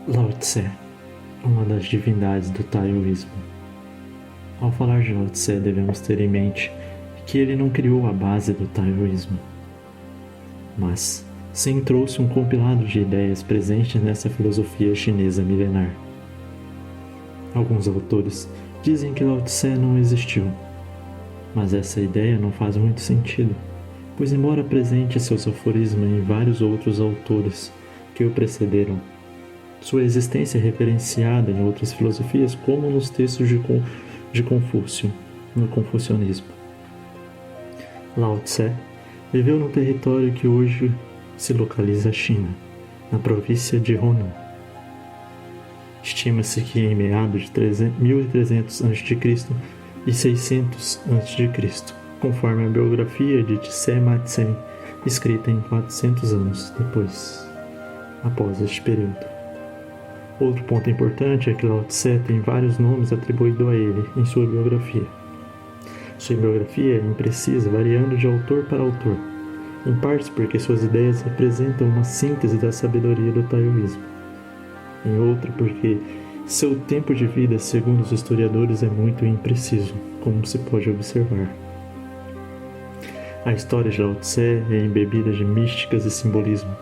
Lao Tse, uma das divindades do taoísmo. Ao falar de Lao Tse, devemos ter em mente que ele não criou a base do taoísmo, mas sim trouxe um compilado de ideias presentes nessa filosofia chinesa milenar. Alguns autores dizem que Lao Tse não existiu, mas essa ideia não faz muito sentido, pois embora presente seus aforismos em vários outros autores que o precederam, sua existência é referenciada em outras filosofias, como nos textos de Confúcio, no confucionismo. Lao Tse viveu no território que hoje se localiza a China, na província de Hunan. Estima-se que em meados de 1300 a.C. e 600 a.C., conforme a biografia de Tse Ma Tsen, escrita em 400 anos depois, após este período. Outro ponto importante é que Lao Tse tem vários nomes atribuídos a ele em sua biografia. Sua biografia é imprecisa, variando de autor para autor, em parte porque suas ideias representam uma síntese da sabedoria do taoísmo, em outra porque seu tempo de vida, segundo os historiadores, é muito impreciso, como se pode observar. A história de Lao Tse é embebida de místicas e simbolismo,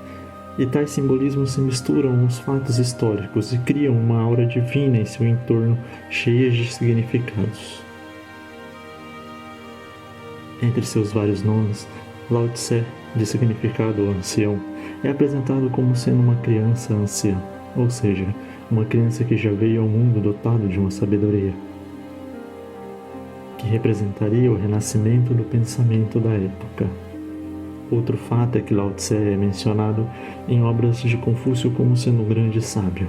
e tais simbolismos se misturam aos fatos históricos e criam uma aura divina em seu entorno, cheia de significados. Entre seus vários nomes, Lao Tse, de significado ancião, é apresentado como sendo uma criança anciã, ou seja, uma criança que já veio ao mundo dotado de uma sabedoria, que representaria o renascimento do pensamento da época. Outro fato é que Lao Tse é mencionado em obras de Confúcio como sendo um grande sábio,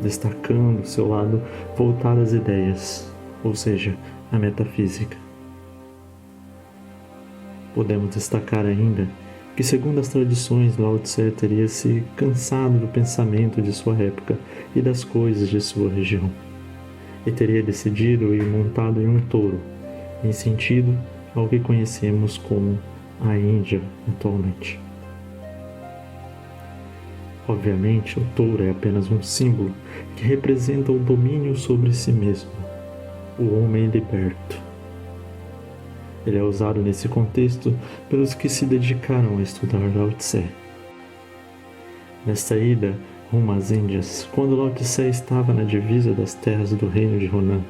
destacando seu lado voltado às ideias, ou seja, à metafísica. Podemos destacar ainda que, segundo as tradições, Lao Tse teria se cansado do pensamento de sua época e das coisas de sua região, e teria decidido ir montado em um touro, em sentido ao que conhecemos como a Índia atualmente. Obviamente, o touro é apenas um símbolo que representa o domínio sobre si mesmo, o homem liberto. Ele é usado nesse contexto pelos que se dedicaram a estudar Lao Tse. Nesta ida rumo às Índias, quando Lao Tse estava na divisa das terras do reino de Hunan,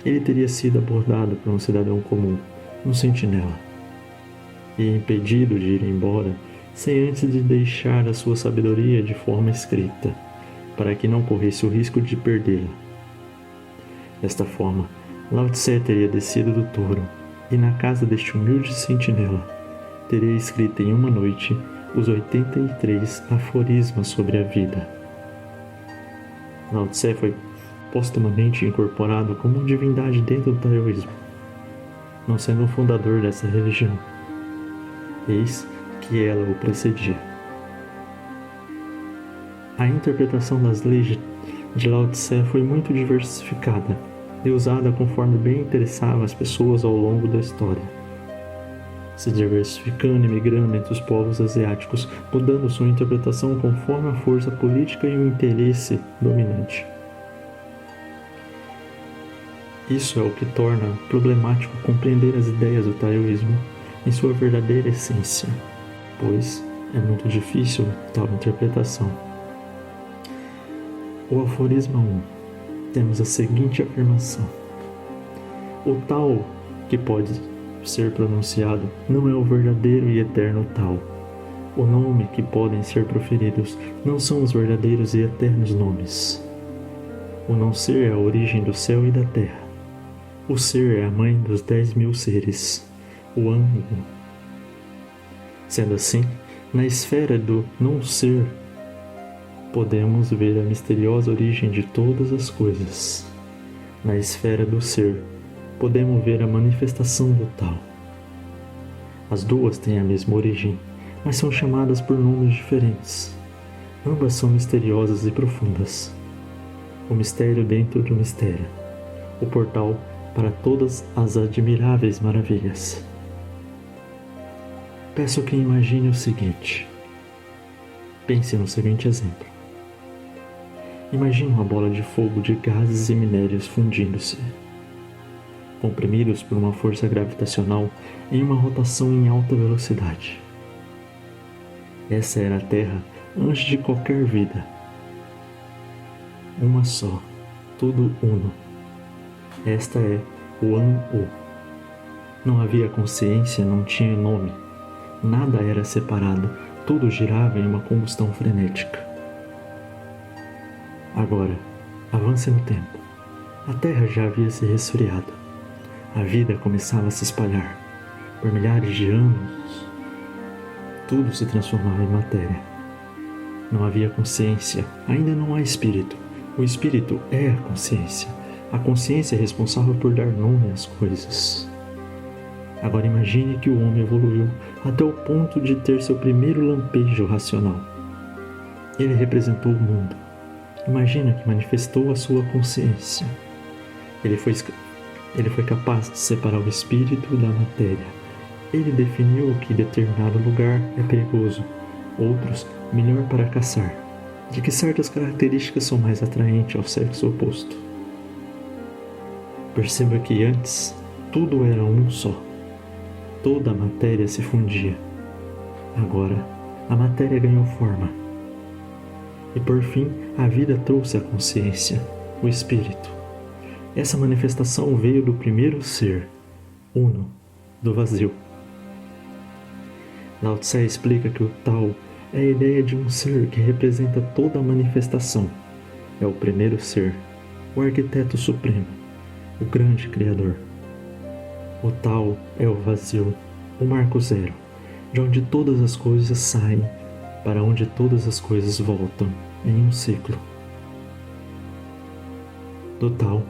ele teria sido abordado por um cidadão comum, um sentinela, e impedido de ir embora sem antes de deixar a sua sabedoria de forma escrita, para que não corresse o risco de perdê-la. Desta forma, Lao Tse teria descido do touro e na casa deste humilde sentinela teria escrito em uma noite os 83 aforismas sobre a vida. Lao Tse foi postumamente incorporado como divindade dentro do taoísmo, não sendo o fundador dessa religião. Eis que ela o precedia. A interpretação das leis de Lao Tse foi muito diversificada e usada conforme bem interessava as pessoas ao longo da história, se diversificando e migrando entre os povos asiáticos, mudando sua interpretação conforme a força política e o interesse dominante. Isso é o que torna problemático compreender as ideias do taoísmo em sua verdadeira essência, pois é muito difícil tal interpretação. O aforisma 1. Temos a seguinte afirmação: o tal que pode ser pronunciado não é o verdadeiro e eterno tal. O nome que podem ser proferidos não são os verdadeiros e eternos nomes. O não ser é a origem do céu e da terra. O ser é a mãe dos 10.000 seres. O ânimo. Sendo assim, na esfera do não ser, podemos ver a misteriosa origem de todas as coisas. Na esfera do ser, podemos ver a manifestação do tal. As duas têm a mesma origem, mas são chamadas por nomes diferentes. Ambas são misteriosas e profundas. O mistério dentro do mistério. O portal para todas as admiráveis maravilhas. Peço que imagine o seguinte. Pense no seguinte exemplo. Imagine uma bola de fogo de gases e minérios fundindo-se, comprimidos por uma força gravitacional em uma rotação em alta velocidade. Essa era a Terra antes de qualquer vida. Uma só, tudo uno. Esta é o An-U. Não havia consciência, não tinha nome. Nada era separado, tudo girava em uma combustão frenética. Agora, avance no tempo. A Terra já havia se resfriado. A vida começava a se espalhar. Por milhares de anos, tudo se transformava em matéria. Não havia consciência, ainda não há espírito. O espírito é a consciência. A consciência é responsável por dar nome às coisas. Agora imagine que o homem evoluiu até o ponto de ter seu primeiro lampejo racional. Ele representou o mundo. Imagina que manifestou a sua consciência. Ele foi capaz de separar o espírito da matéria. Ele definiu que determinado lugar é perigoso, outros melhor para caçar, de que certas características são mais atraentes ao sexo oposto. Perceba que antes tudo era um só. Toda a matéria se fundia. Agora a matéria ganhou forma. E por fim a vida trouxe a consciência, o espírito. Essa manifestação veio do primeiro ser, uno, do vazio. Lao Tse explica que o Tao é a ideia de um ser que representa toda a manifestação. É o primeiro ser, o arquiteto supremo, o grande criador. O Tao é o vazio, o marco zero, de onde todas as coisas saem, para onde todas as coisas voltam, em um ciclo. Do Tao,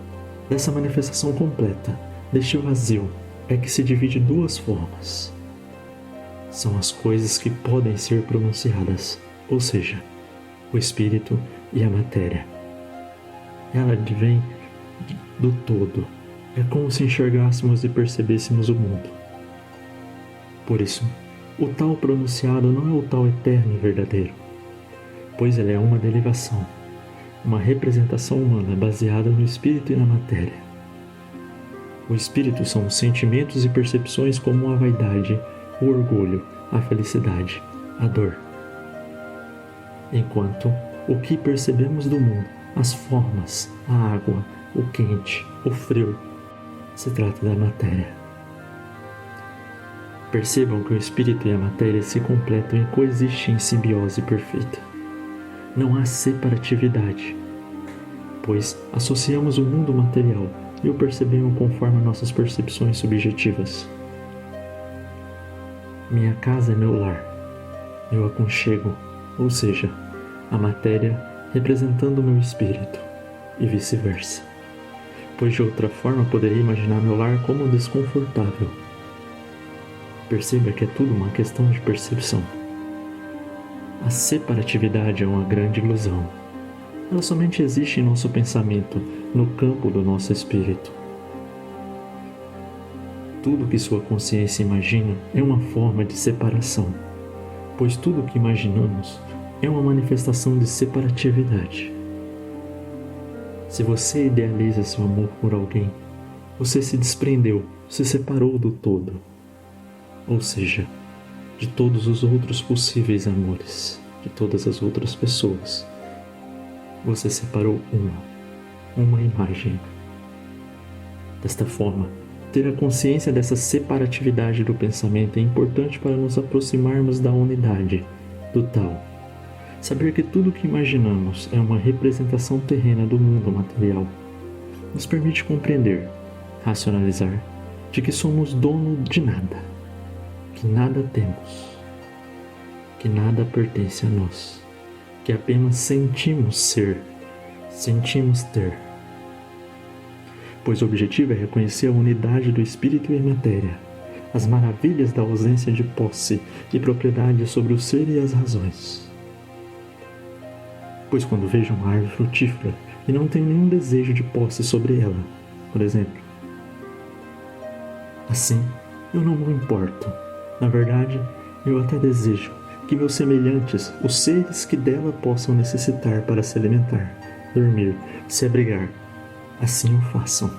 dessa manifestação completa, deste vazio, é que se divide duas formas. São as coisas que podem ser pronunciadas, ou seja, o espírito e a matéria. Ela advém do todo. É como se enxergássemos e percebêssemos o mundo. Por isso, o Tao pronunciado não é o Tao eterno e verdadeiro, pois ele é uma derivação, uma representação humana baseada no espírito e na matéria. O espírito são os sentimentos e percepções como a vaidade, o orgulho, a felicidade, a dor. Enquanto o que percebemos do mundo, as formas, a água, o quente, o frio, se trata da matéria. Percebam que o espírito e a matéria se completam e coexistem em simbiose perfeita. Não há separatividade, pois associamos o mundo material e o percebemos conforme nossas percepções subjetivas. Minha casa é meu lar, meu aconchego, ou seja, a matéria representando o meu espírito, e vice-versa. Pois de outra forma poderia imaginar meu lar como desconfortável. Perceba que é tudo uma questão de percepção. A separatividade é uma grande ilusão. Ela somente existe em nosso pensamento, no campo do nosso espírito. Tudo que sua consciência imagina é uma forma de separação, pois tudo que imaginamos é uma manifestação de separatividade. Se você idealiza seu amor por alguém, você se desprendeu, se separou do todo, ou seja, de todos os outros possíveis amores, de todas as outras pessoas. Você separou uma imagem. Desta forma, ter a consciência dessa separatividade do pensamento é importante para nos aproximarmos da unidade, do Tao. Saber que tudo o que imaginamos é uma representação terrena do mundo material nos permite compreender, racionalizar, de que somos dono de nada, que nada temos, que nada pertence a nós, que apenas sentimos ser, sentimos ter. Pois o objetivo é reconhecer a unidade do espírito e a matéria, as maravilhas da ausência de posse e propriedade sobre o ser e as razões. Pois quando vejo uma árvore frutífera e não tenho nenhum desejo de posse sobre ela, por exemplo, assim eu não me importo. Na verdade, eu até desejo que meus semelhantes, os seres que dela possam necessitar para se alimentar, dormir, se abrigar, assim o façam,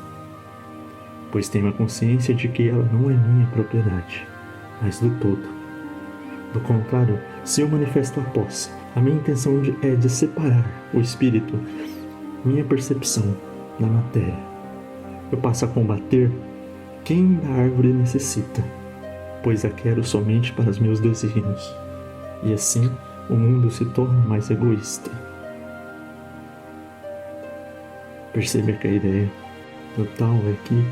pois tenho a consciência de que ela não é minha propriedade, mas do todo. Do contrário, se eu manifesto a posse, a minha intenção é de separar o espírito, minha percepção, da matéria. Eu passo a combater quem da árvore necessita, pois a quero somente para os meus desígnios, e assim o mundo se torna mais egoísta. Perceba que a ideia total é que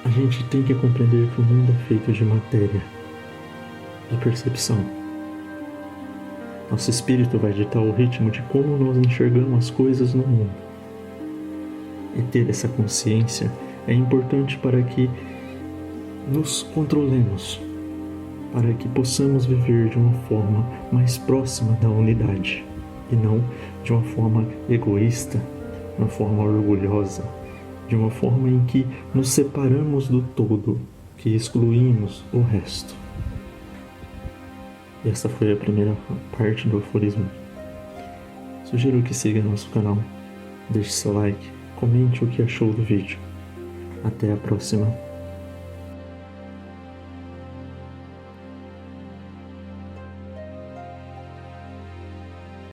a gente tem que compreender que o mundo é feito de matéria e percepção. Nosso espírito vai ditar o ritmo de como nós enxergamos as coisas no mundo. E ter essa consciência é importante para que nos controlemos, para que possamos viver de uma forma mais próxima da unidade e não de uma forma egoísta, de uma forma orgulhosa, de uma forma em que nos separamos do todo, que excluímos o resto. E essa foi a primeira parte do aforismo. Sugiro que siga nosso canal, deixe seu like, comente o que achou do vídeo. Até a próxima.